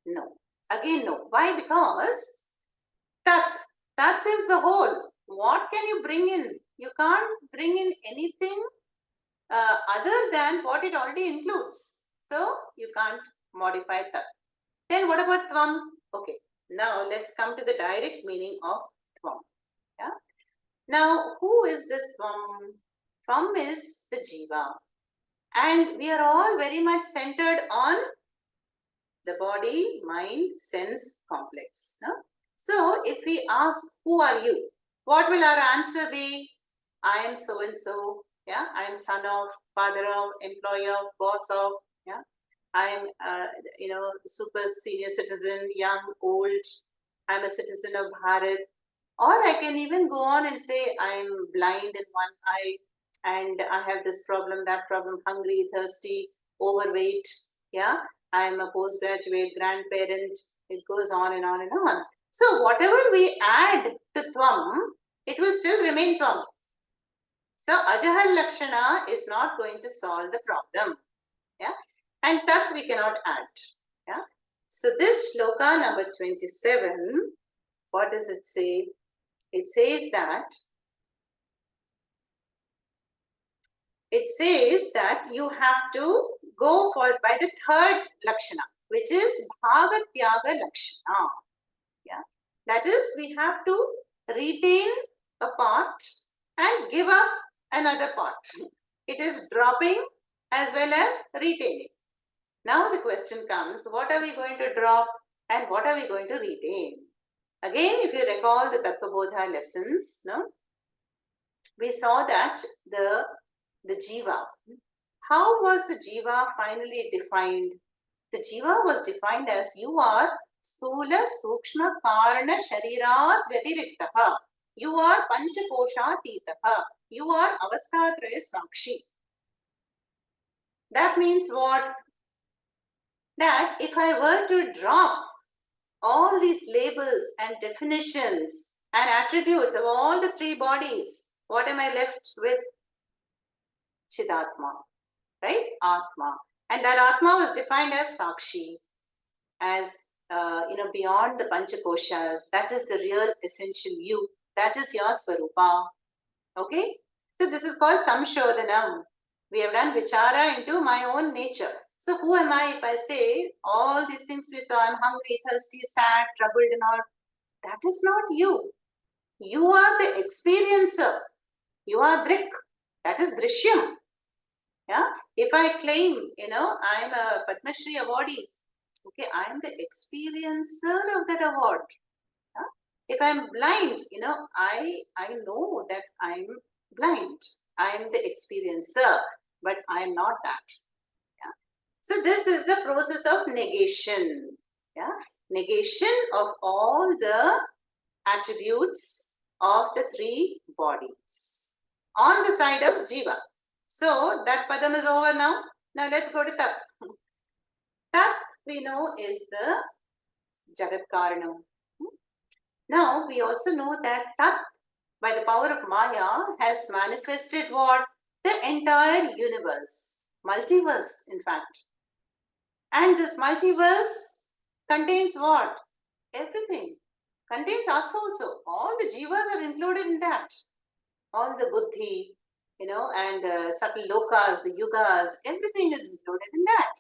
No. Again, no. Why? Because Tat is the whole. What can you bring in? You can't bring in anything other than what it already includes. So, you can't modify Tat. Then what about Tvam? Okay. Now, let's come to the direct meaning of Tvam. Yeah. Now, who is this Tvam? Tvam is the Jiva. And we are all very much centered on the body, mind, sense complex. No? So, if we ask, who are you? What will our answer be? I am so and so. Yeah, I am son of, father of, employer of, boss of. Yeah, I am, super senior citizen, young, old. I am a citizen of Bharat. Or I can even go on and say I am blind in one eye, and I have this problem, that problem, hungry, thirsty, overweight. Yeah, I am a postgraduate, grandparent. It goes on and on and on. So whatever we add to Tvam, it will still remain Tvam. So Ajahal Lakshana is not going to solve the problem. Yeah, and Tat we cannot add. Yeah. So this shloka number 27, what does it say? It says that you have to go for by the third lakshana, which is bhagatyaga lakshana. Yeah, that is, we have to retain a part and give up another part. It is dropping as well as retaining. Now the question comes, what are we going to drop and what are we going to retain? Again, if you recall the Tattvabodha lessons, no, we saw that the Jiva. How was the Jiva finally defined? The Jiva was defined as you are Sthula Sukshma Karana Sharirat Vyatiriktaha. You are Panchakoshatitaha. You are Avastatraya Sakshi. That means what? That if I were to drop all these labels and definitions and attributes of all the three bodies, what am I left with? Chidatma, right? Atma. And that Atma was defined as Sakshi, as beyond the Panchakoshas. That is the real essential you. That is your Swarupa. Okay? So this is called Samshodhanam. We have done Vichara into my own nature. So who am I if I say all these things we saw, I'm hungry, thirsty, sad, troubled and all? That is not you. You are the experiencer. You are Drik. That is Drishyam. Yeah. If I claim, I am a Padma Shri awardee, okay, I am the experiencer of that award. Yeah? If I am blind, I know that I am blind. I am the experiencer, but I am not that. Yeah. So this is the process of negation. Yeah. Negation of all the attributes of the three bodies on the side of Jiva. So that padam is over now. Now let's go to Tat. Tat we know is the Jagat Karanam. Now we also know that Tat by the power of Maya has manifested what? The entire universe. Multiverse in fact. And this multiverse contains what? Everything. Contains us also. All the jivas are included in that. All the buddhi, and the subtle lokas, the yugas, everything is included in that.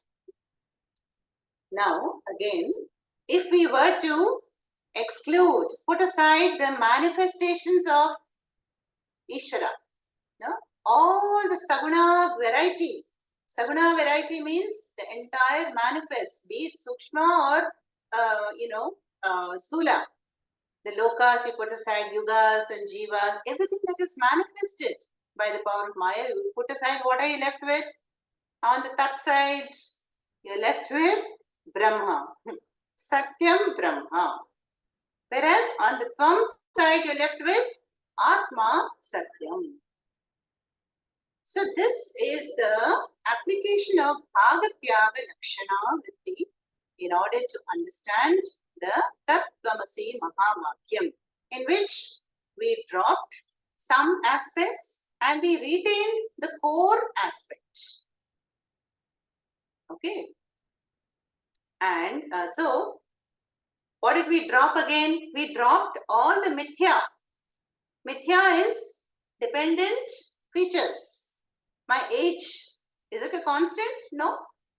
Now, again, if we were to exclude, put aside the manifestations of Ishvara, all the saguna variety. Saguna variety means the entire manifest, be it sukshma or, sthula. The lokas you put aside, yugas and jivas, everything that is manifested by the power of Maya, you put aside, what are you left with? On the Tat side, you're left with Brahma. Satyam Brahma. Whereas on the Tvam side, you're left with Atma Satyam. So this is the application of Bhagatyaga Lakshana Vritti in order to understand the Tat Tvamasi Mahavakyam, in which we dropped some aspects and we retained the core aspect. Okay. And so, what did we drop again? We dropped all the Mithya. Mithya is dependent features. My age, is it a constant? No.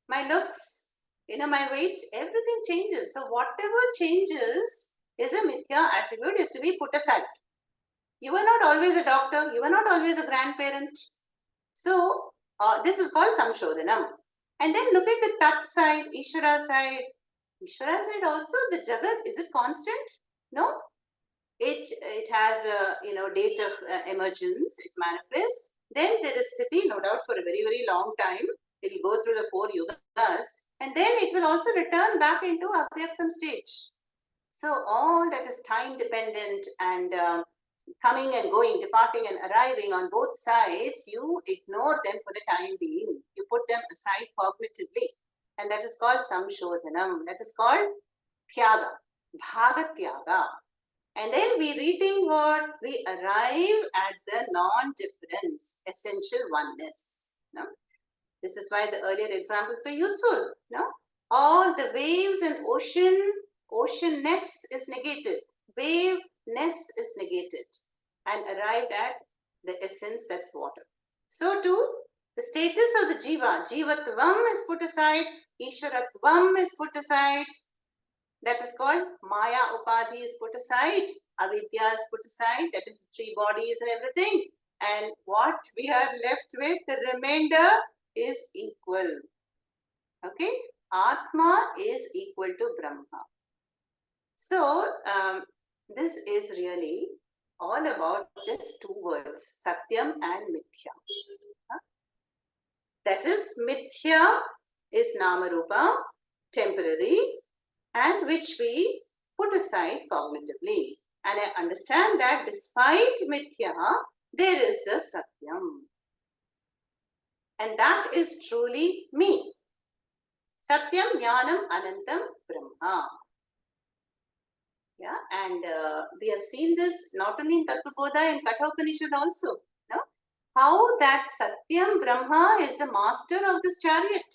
My looks, my weight, everything changes. So whatever changes is a Mithya attribute, is to be put aside. You are not always a doctor. You are not always a grandparent. So this is called Samshodhanam. And then look at the Tat side, Ishvara side. Ishvara side also, the Jagat, is it constant? No. It has a date of emergence, it manifests. Then there is Sthiti, no doubt, for a very, very long time. It will go through the 4 yugas. And then it will also return back into Avyaktam stage. So all that is time dependent and coming and going, departing and arriving on both sides, you ignore them for the time being. You put them aside cognitively. And that is called Samshodhanam. That is called Tyaga, Bhagatyaga. And then we retain what? We arrive at the non-difference, essential oneness. No? This is why the earlier examples were useful. No? All the waves in oceanness is negated. Waveness is negated. And arrived at the essence, that's water. So too, the status of the jiva, jivatvam is put aside, ishvaratvam is put aside. That is called Maya Upadhi is put aside, Avidya is put aside, that is 3 bodies and everything. And what we are left with, the remainder is equal. Okay? Atma is equal to Brahma. So, this is really all about just 2 words, Satyam and Mithya. That is, Mithya is Namarupa, temporary, and which we put aside cognitively. And I understand that despite Mithya, there is the Satyam. And that is truly me. Satyam Jnanam Anantam Brahma. Yeah, and we have seen this not only in Tattvabodha, in Kathopanishad also. No? How that Satyam Brahma is the master of this chariot.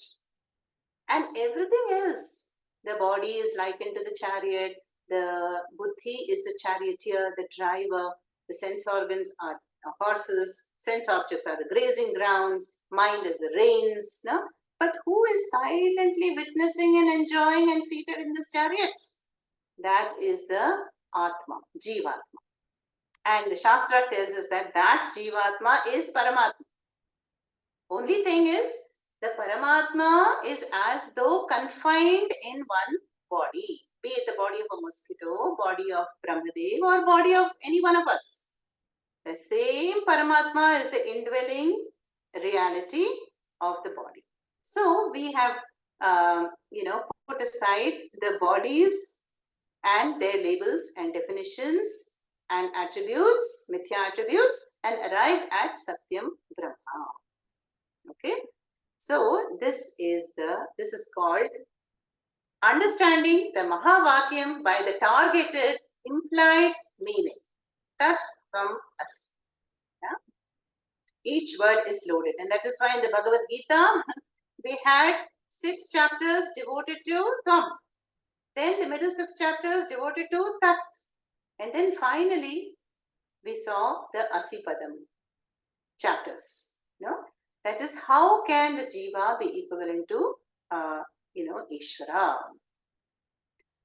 And everything else, the body is likened to the chariot, the buddhi is the charioteer, the driver, the sense organs are horses, sense objects are the grazing grounds, mind is the reins. No? But who is silently witnessing and enjoying and seated in this chariot. That is the Atma, Jivatma. And the Shastra tells us that that Jivatma is Paramatma. Only thing is, the Paramatma is as though confined in one body, be it the body of a mosquito, body of Brahmadev, or body of any one of us. The same Paramatma is the indwelling reality of the body. So we have, put aside the bodies and their labels and definitions and attributes, mithya attributes, and arrived at Satyam Brahma. Okay, so this is called understanding the Mahavakyam by the targeted implied meaning. Tat Tvam Asi. Yeah? Each word is loaded, and that is why in the Bhagavad Gita we had 6 chapters devoted to Tvam. Then the middle 6 chapters devoted to Tat. And then finally we saw the Asipadam chapters. No? That is, how can the Jiva be equivalent to, Ishvara?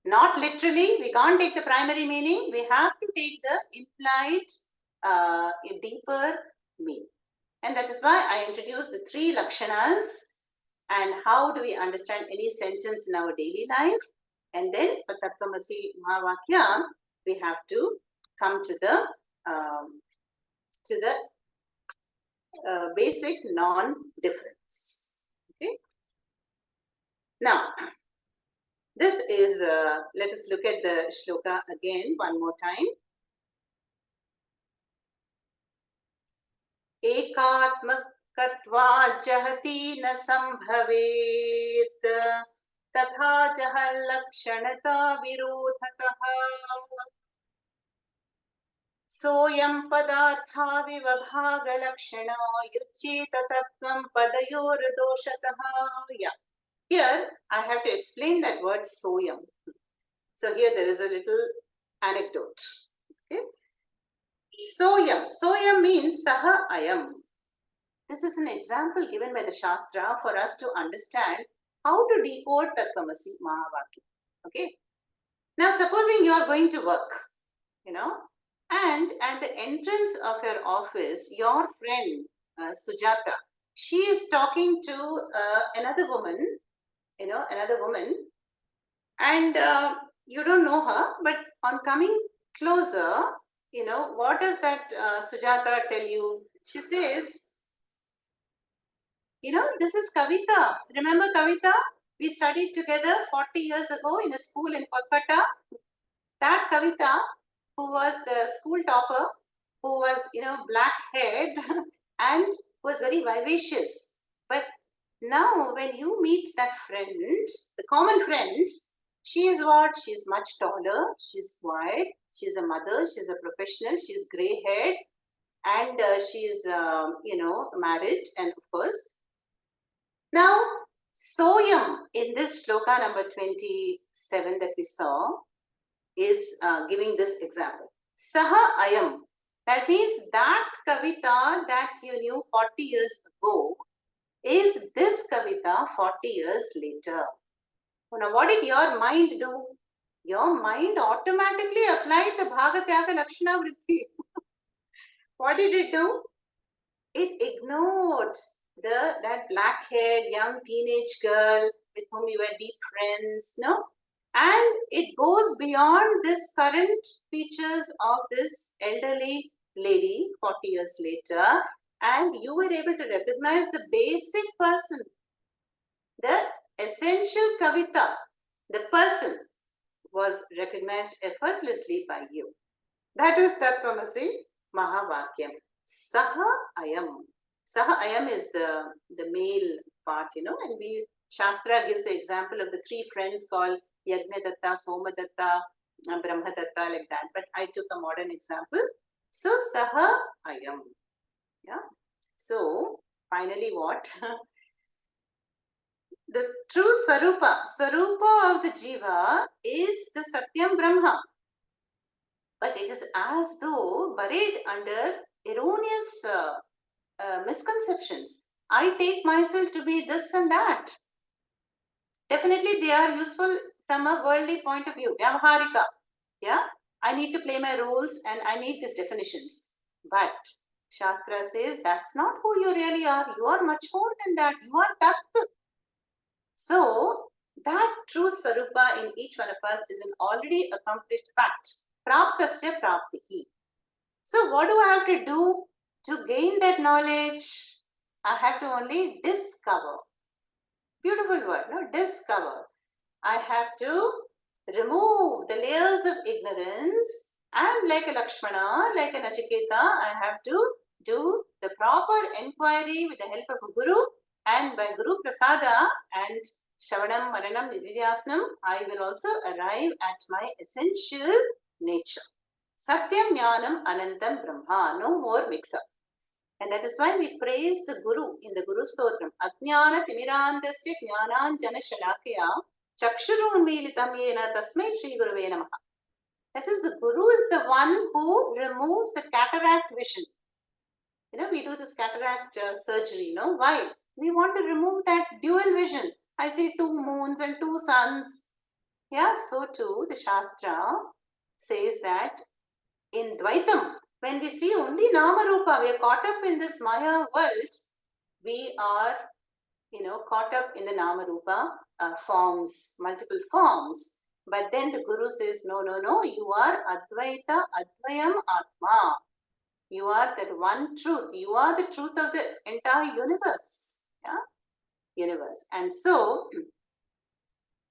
Not literally, we can't take the primary meaning, we have to take the implied, a deeper meaning. And that is why I introduced the 3 Lakshanas and how do we understand any sentence in our daily life. And then for Tattvamasi Mahavakya, we have to come to the basic non-difference. Okay. Now, this is, let us look at the shloka again one more time. Ekatmakatva jahati na sambhavet tatha jahal lakshanata virodhataha soyam padartha vivabhaga lakshana yuccheta tattvam padayor doshataha. Yeah. Here, I have to explain that word soyam. So here there is a little anecdote. Okay. Soyam. Soyam means saha ayam. This is an example given by the Shastra for us to understand how to decode Tattvamasi Mahavakya. Okay. Now, supposing you are going to work, and at the entrance of your office, your friend Sujata, she is talking to another woman, and you don't know her, but on coming closer, what does that Sujata tell you? She says, this is Kavita. Remember Kavita? We studied together 40 years ago in a school in Kolkata. That Kavita, who was the school topper, who was, black-haired and was very vivacious. But now when you meet that friend, the common friend, she is what? She is much taller, she is quiet, she is a mother, she is a professional, she is grey-haired, and she is, married, and of course. Now, Soyam in this shloka number 27 that we saw is giving this example. Saha ayam. That means that Kavita that you knew 40 years ago is this Kavita 40 years later. Now, what did your mind do? Your mind automatically applied the Bhagatyaga Lakshana Vritti. What did it do? It ignored that black-haired young teenage girl with whom you were deep friends, no? And it goes beyond this current features of this elderly lady 40 years later, and you were able to recognize the basic person, the essential Kavita, the person was recognized effortlessly by you. That is Tattvamasi Mahavakyam. Saha ayam. Saha ayam is the male part, and Shastra gives the example of the 3 friends called Yajnadatta, Somadatta, Brahmadatta, like that. But I took a modern example. So, Saha ayam. Yeah. So, finally what? The true Swarupa of the Jiva is the Satyam Brahma. But it is as though buried under erroneous misconceptions. I take myself to be this and that. they are useful from a worldly point of view, vyavaharika. Yeah, I need to play my roles and I need these definitions. But Shastra says that's not who you really are. You are much more than that. You are Tat. So, that true Swarupa in each one of us is an already accomplished fact. Praptasya praptihi. So, what do I have to do to gain that knowledge? I have to only discover. Beautiful word, no? Discover. I have to remove the layers of ignorance, and like a Lakshmana, like a Nachiketa, I have to do the proper inquiry with the help of a Guru, and by Guru Prasada and Shavanam, Maranam, Nididhyasnam, I will also arrive at my essential nature. Satyam Jnanam Anantam Brahma, no more mix up. And that is why we praise the Guru in the Guru Stotram. Ajnana Timirandasya Jnananjana Shalakya Chakshurunmilitam Yena Tasmai Shri Guruve Namaha. That is, the Guru is the one who removes the cataract vision. We do this cataract surgery, Why? We want to remove that dual vision. I see two moons and two suns. Yeah, so too the Shastra says that in Dvaitam, when we see only Nama Rupa, we are caught up in this Maya world, we are, caught up in the Nama Rupa forms, multiple forms. But then the Guru says, no, you are Advaita Advayam Atma. You are that one truth. You are the truth of the entire universe. Yeah? Universe. And so,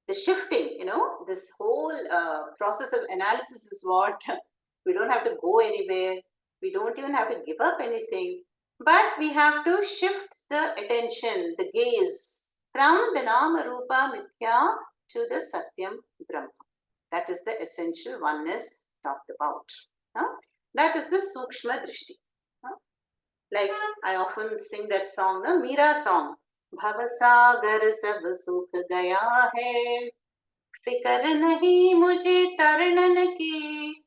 the shifting, this whole process of analysis is what we don't have to go anywhere. We don't even have to give up anything. But we have to shift the attention, the gaze from the Nama Rupa Mithya to the Satyam Brahma. That is the essential oneness talked about. That is the Sukshma Drishti. Like I often sing that song, Meera song. भवसागर सब सुख गया है, फिक्र नहीं मुझे तरणन की,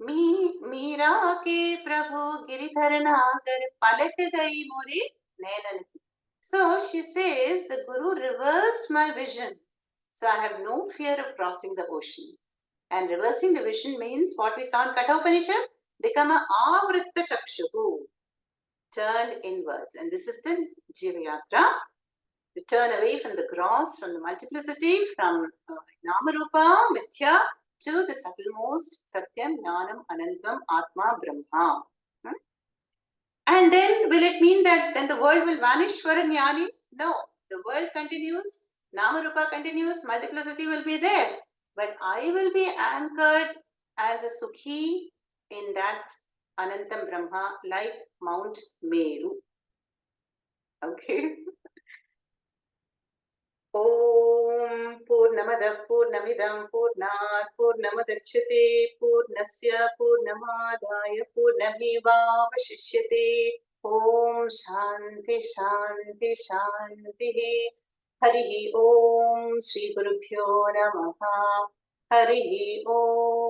मीरा के प्रभु गिरिधर नागर पलट गई मोरे नैनन की. So she says the Guru reversed my vision, so I have no fear of crossing the ocean. And reversing the vision means what we saw in Katha Upanishad, become a avritta chakshuhu, turned inwards. And this is the Jiva Yatra, to turn away from the gross, from the multiplicity, from Namarupa, Mithya, to the subtlemost Satyam, Jnanam, Anantam, Atma, Brahma. And then will it mean that then the world will vanish for a Jnani? No, the world continues, Namarupa continues, multiplicity will be there. But I will be anchored as a Sukhi in that Anantam Brahma, like Mount Meru. Okay. Om Purnamada Purnamidam Purnat Purnamudachyate Purnasya Purnamadaya Purnameva Vashishyate. Om Shanti Shanti Shanti. Harihi Om Shri Gurubhyo Namaha. Harihi Om.